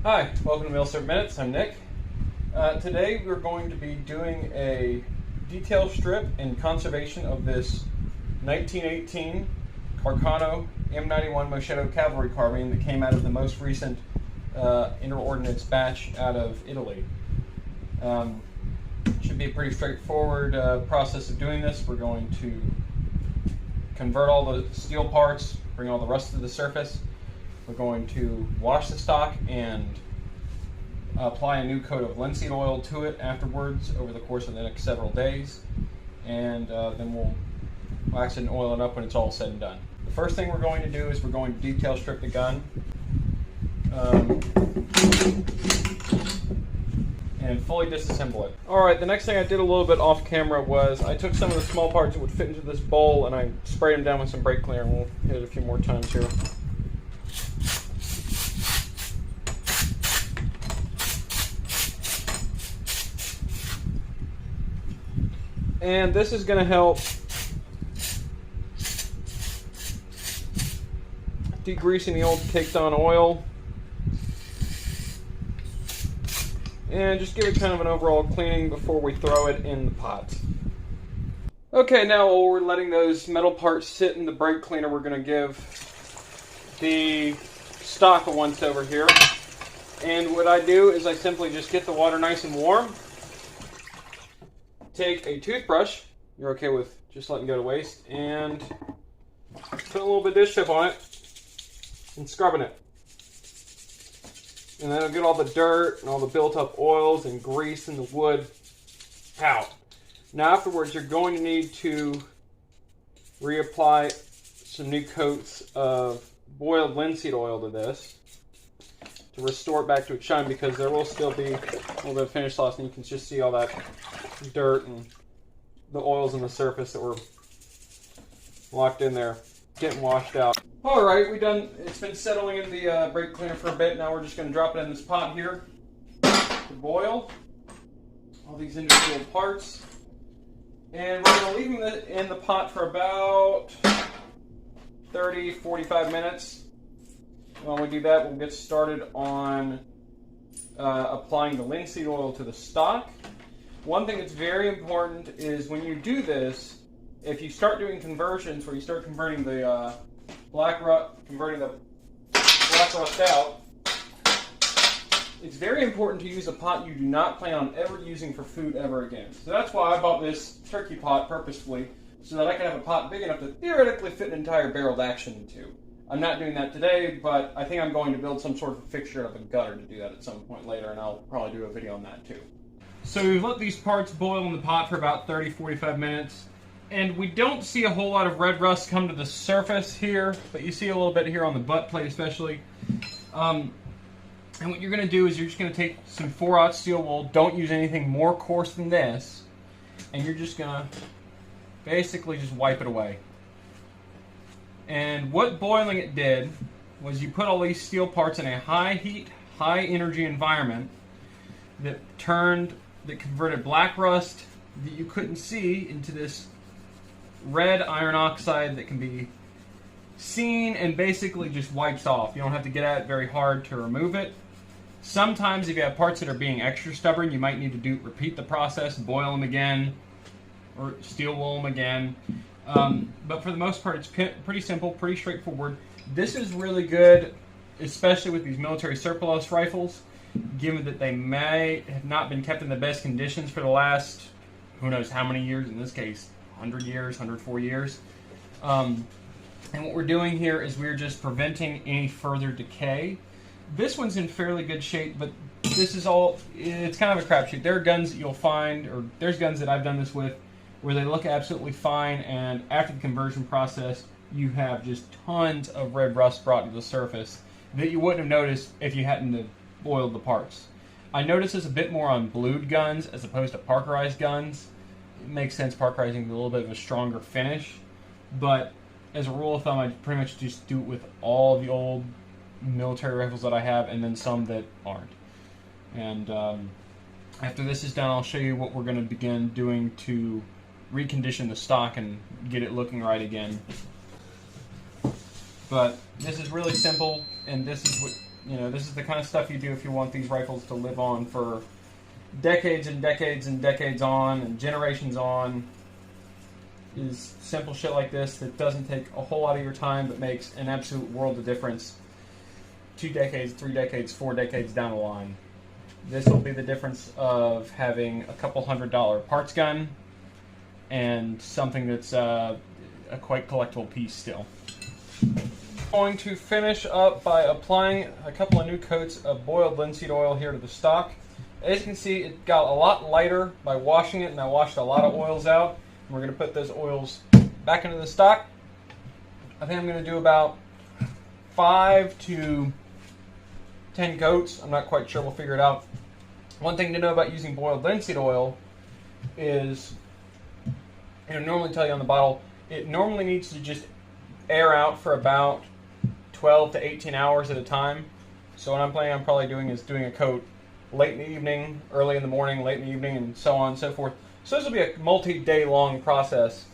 Hi, welcome to Milsurp Minutes. I'm Nick. Today we're going to be doing a detail strip and conservation of this 1918 Carcano M91 Moschetto cavalry carbine that came out of the most recent interordinance batch out of Italy. Should be a pretty straightforward process of doing this. We're going to convert all the steel parts, bring all the rust to the surface. We're going to wash the stock and apply a new coat of linseed oil to it afterwards over the course of the next several days, and then we'll wax it and oil it up when it's all said and done. The first thing we're going to do is we're going to detail strip the gun and fully disassemble it. Alright, the next thing I did a little bit off camera was I took some of the small parts that would fit into this bowl and I sprayed them down with some brake cleaner, and we'll hit it a few more times here. And this is going to help degreasing the old caked on oil and just give it kind of an overall cleaning before we throw it in the pot. Okay, now while we're letting those metal parts sit in the brake cleaner, we're going to give the stock a once over here. And what I do is I simply just get the water nice and warm. Take a toothbrush, you're okay with just letting go to waste, and put a little bit of dish soap on it and scrubbing it. And that'll get all the dirt and all the built up oils and grease in the wood out. Now afterwards you're going to need to reapply some new coats of boiled linseed oil to this to restore it back to its shine, because there will still be a little bit of finish loss, and you can just see all that dirt and the oils on the surface that were locked in there getting washed out. Alright, it's been settling in the brake cleaner for a bit. Now we're just going to drop it in this pot here to boil all these individual parts, and we're going to leave them in the pot for about 30-45 minutes. When we do that, we'll get started on applying the linseed oil to the stock. One thing that's very important is when you do this, if you start doing conversions where you start converting the black rust out, it's very important to use a pot you do not plan on ever using for food ever again. So that's why I bought this turkey pot purposefully, so that I can have a pot big enough to theoretically fit an entire barreled action into. I'm not doing that today, but I think I'm going to build some sort of a fixture of a gutter to do that at some point later, and I'll probably do a video on that too. So we've let these parts boil in the pot for about 30-45 minutes, and we don't see a whole lot of red rust come to the surface here, but you see a little bit here on the butt plate especially. And what you're going to do is you're just going to take some 4/0 steel wool, don't use anything more coarse than this, and you're just going to basically just wipe it away. And what boiling it did was you put all these steel parts in a high heat, high energy environment that converted black rust that you couldn't see into this red iron oxide that can be seen and basically just wipes off. You don't have to get at it very hard to remove it. Sometimes if you have parts that are being extra stubborn, you might need to repeat the process, boil them again, or steel wool them again. But for the most part, it's pretty simple, pretty straightforward. This is really good, especially with these military surplus rifles, given that they may have not been kept in the best conditions for the last, who knows how many years, in this case, 100 years, 104 years. And what we're doing here is we're just preventing any further decay. This one's in fairly good shape, but this is it's kind of a crapshoot. There are guns that you'll find, or there's guns that I've done this with, where they look absolutely fine, and after the conversion process, you have just tons of red rust brought to the surface that you wouldn't have noticed if you hadn't boiled the parts. I notice this a bit more on blued guns as opposed to Parkerized guns. It makes sense, Parkerizing a little bit of a stronger finish, but as a rule of thumb, I pretty much just do it with all the old military rifles that I have, and then some that aren't. And after this is done, I'll show you what we're going to begin doing to recondition the stock and get it looking right again. But this is really simple, and this is what You know, this is the kind of stuff you do if you want these rifles to live on for decades and decades and decades on and generations on. Is simple shit like this that doesn't take a whole lot of your time but makes an absolute world of difference 2 decades, 3 decades, 4 decades down the line. This will be the difference of having a couple $100 parts gun and something that's a quite collectible piece still. Going to finish up by applying a couple of new coats of boiled linseed oil here to the stock. As you can see, it got a lot lighter by washing it, and I washed a lot of oils out. And we're going to put those oils back into the stock. I think I'm going to do about 5 to 10 coats. I'm not quite sure. We'll figure it out. One thing to know about using boiled linseed oil is, and I normally tell you on the bottle, it normally needs to just air out for about 12 to 18 hours at a time. So what I'm planning on probably doing is doing a coat late in the evening, early in the morning, late in the evening, and so on and so forth. So this will be a multi-day long process.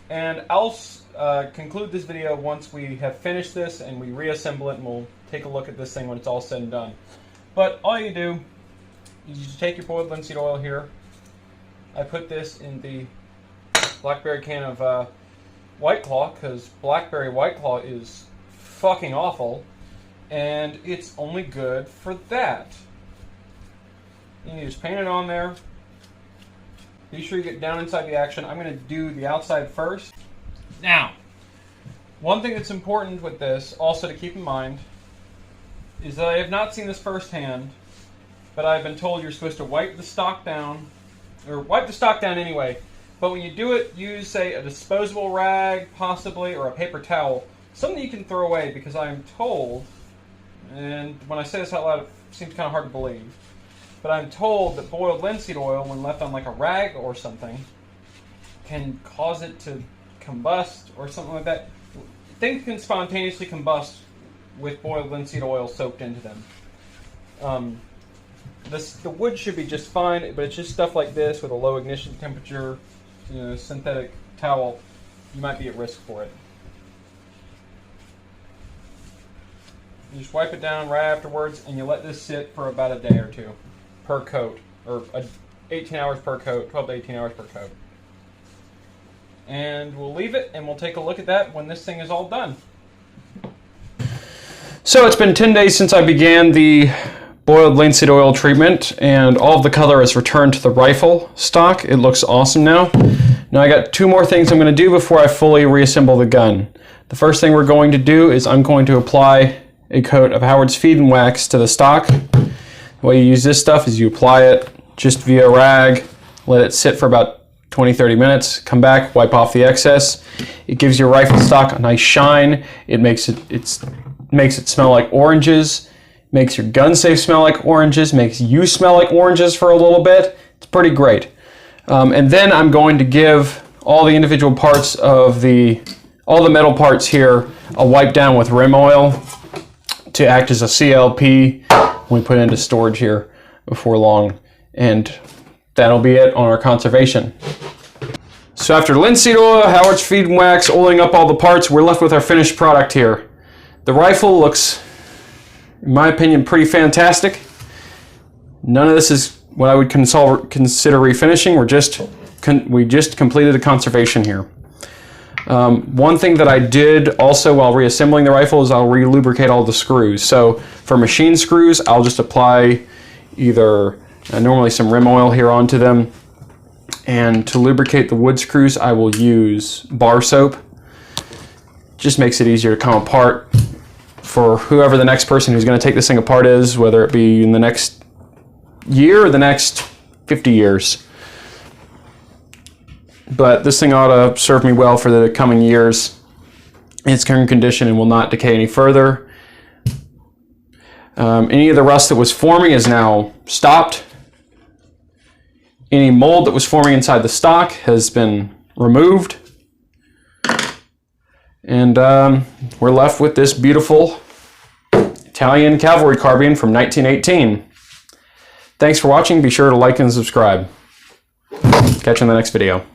And I'll conclude this video once we have finished this and we reassemble it, and we'll take a look at this thing when it's all said and done. But all you do is you just take your boiled linseed oil here. I put this in the blackberry can of White Claw, because blackberry White Claw is fucking awful, and it's only good for that. And you just paint it on there. Be sure you get down inside the action. I'm going to do the outside first. Now, one thing that's important with this, also to keep in mind, is that I have not seen this firsthand, but I've been told you're supposed to wipe the stock down, or wipe the stock down anyway, but when you do it, use, say, a disposable rag, possibly, or a paper towel, something you can throw away, because I am told, and when I say this out loud, it seems kind of hard to believe, but I'm told that boiled linseed oil, when left on like a rag or something, can cause it to combust or something like that. Things can spontaneously combust with boiled linseed oil soaked into them. The wood should be just fine, but it's just stuff like this with a low ignition temperature, you know, synthetic towel, you might be at risk for it. You just wipe it down right afterwards, and you let this sit for about a day or two per coat, or 18 hours per coat, 12 to 18 hours per coat. And we'll leave it, and we'll take a look at that when this thing is all done. So it's been 10 days since I began the boiled linseed oil treatment, and all of the color has returned to the rifle stock. It looks awesome now. Now I got 2 more things I'm going to do before I fully reassemble the gun. The first thing we're going to do is I'm going to apply a coat of Howard's Feed and Wax to the stock. The way you use this stuff is you apply it just via rag, let it sit for about 20-30 minutes, come back, wipe off the excess. It gives your rifle stock a nice shine. It makes it smell like oranges, makes your gun safe smell like oranges, makes you smell like oranges for a little bit. It's pretty great. And then I'm going to give all the individual parts of all the metal parts here a wipe down with rim oil to act as a CLP when we put it into storage here before long. And that'll be it on our conservation. So after linseed oil, Howard's Feed and Wax, oiling up all the parts, we're left with our finished product here. The rifle looks, in my opinion, pretty fantastic. None of this is what I would consider refinishing. We just completed the conservation here. One thing that I did also while reassembling the rifle is I'll re-lubricate all the screws. So for machine screws, I'll just apply either normally some rim oil here onto them, and to lubricate the wood screws I will use bar soap. Just makes it easier to come apart for whoever the next person who's going to take this thing apart is, whether it be in the next year or the next 50 years. But this thing ought to serve me well for the coming years in its current condition and will not decay any further. Any of the rust that was forming is now stopped. Any mold that was forming inside the stock has been removed. And we're left with this beautiful Italian cavalry carbine from 1918. Thanks for watching. Be sure to like and subscribe. Catch you in the next video.